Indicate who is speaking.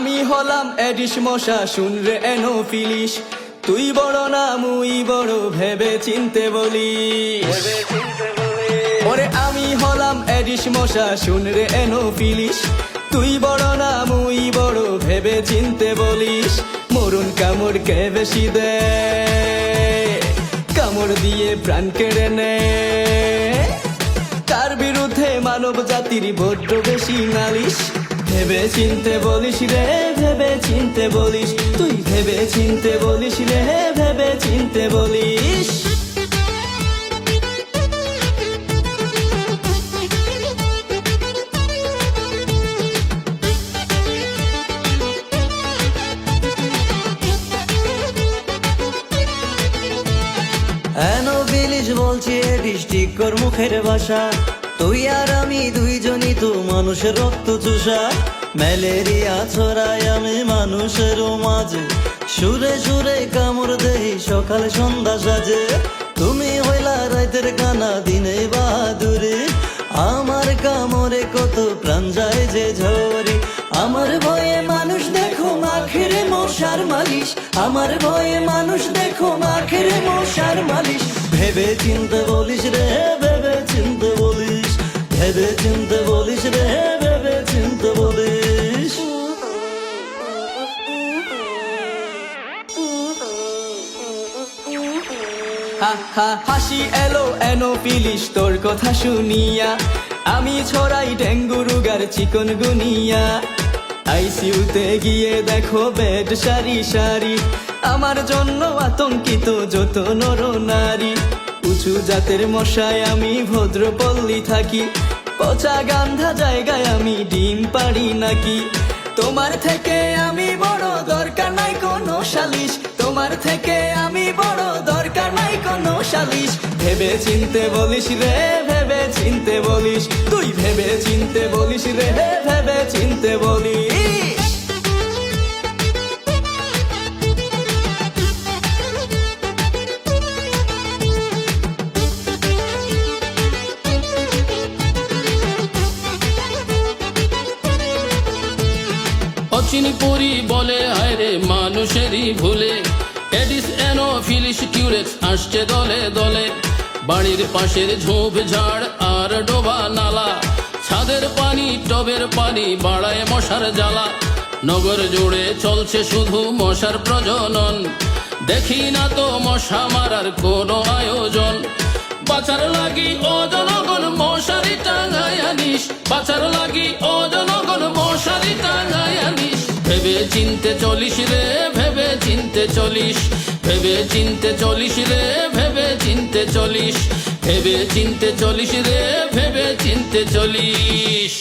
Speaker 1: আমি হলাম এডিস মশা, শুন রে এনোফিলিস। তুই বড় না মুই বড়, ভেবে চিনতে বলিস। ওরে আমি হলাম এডিস মশা, শুন রে এনোফিলিস। তুই বড় না মুই বড়, ভেবে চিনতে বলিস। মরুন কামড় কে বেশি দে, কামড় দিয়ে প্রাণ কেড়ে নে। তার বিরুদ্ধে মানব জাতির বড্ড বেশি নালিশ। ভেবে চিনতে বলিস রে, ভেবে চিনতে বলিস। তুই ভেবে চিনতে বলিস রে, ভেবে চিনতে বলিস।
Speaker 2: এনোফিলিস বলছি ডিস্ট্রিক্ট কর মুখের ভাষা। তুই আর আমি দুইজনই তো মানুষের রক্ত চুষা। ম্যালেরিয়া ছড়ায় আমি মানুষের মাঝে, সুরে সুরে কামড় দেই সকাল সন্ধ্যা সাজে। তুমি হইলা রাতের কানা, দিনে বাহাদুরি। আমার কামড়ে কত প্রাণ যায় যে ঝরি। আমার ভয়ে মানুষ দেখো আখেরে মশার মালিশ। আমার ভয়ে মানুষ দেখো আখেরে মশার মালিশ। ভেবে চিনতে বলিস রে, ভেবে চিনতে বলিস। ভেবে চিনতে বলিস রে, ভেবে চিনতে বলিস।
Speaker 1: হা হা হাসি এলো এনোফিলিস তোর কথা শুনিয়া। আমি ছড়াই ডেঙ্গু রোগার চিকনগুনিয়া। আইসিইউতে গিয়ে দেখো বেড সারি সারি। আমার জন্য আতঙ্কিত যত নর নারী। উঁচু জাতের মশায় আমি ভদ্রপল্লী থাকি। পচা গান্ধা জায়গায় আমি ডিম পারি নাকি। তোমার থেকে আমি বড়, দরকার নাই কোনো সালিশ। তোমার থেকে আমি বড়, দরকার নাই কোনো সালিশ। ভেবে চিনতে বলিস রে, ভেবে চিনতে বলিস। তুই ভেবে চিনতে বলিস রে, ভেবে চিনতে বলিস।
Speaker 3: অচিনি পরি বলে হায় রে মানুষেরই ভুলে। এডিস এনোফিলিস কিউরেক্স আসছে দলে দলে। বাড়ির পাশের ঝোপ ঝাড় আর ডোবা নালা। ছাদের পানি টবের পানি বাড়ায় মশার জ্বালা। নগর জুড়ে চলছে শুধু মশার প্রজনন। দেখি না তো মশা মারার কোনো আয়োজন। বাঁচার লাগি ও জনগণ মশারি টাঙায় আনিস। বাঁচার লাগি ও জনগণ মশারি টাঙায় আনিস। ভেবে চিনতে চলিস রে, ভেবে চিনতে চলিস। ভেবে চিনতে চলিস রে, ভেবে চিনতে চলিস। ভেবে চিনতে চলিস রে, ভেবে চিনতে চলিস।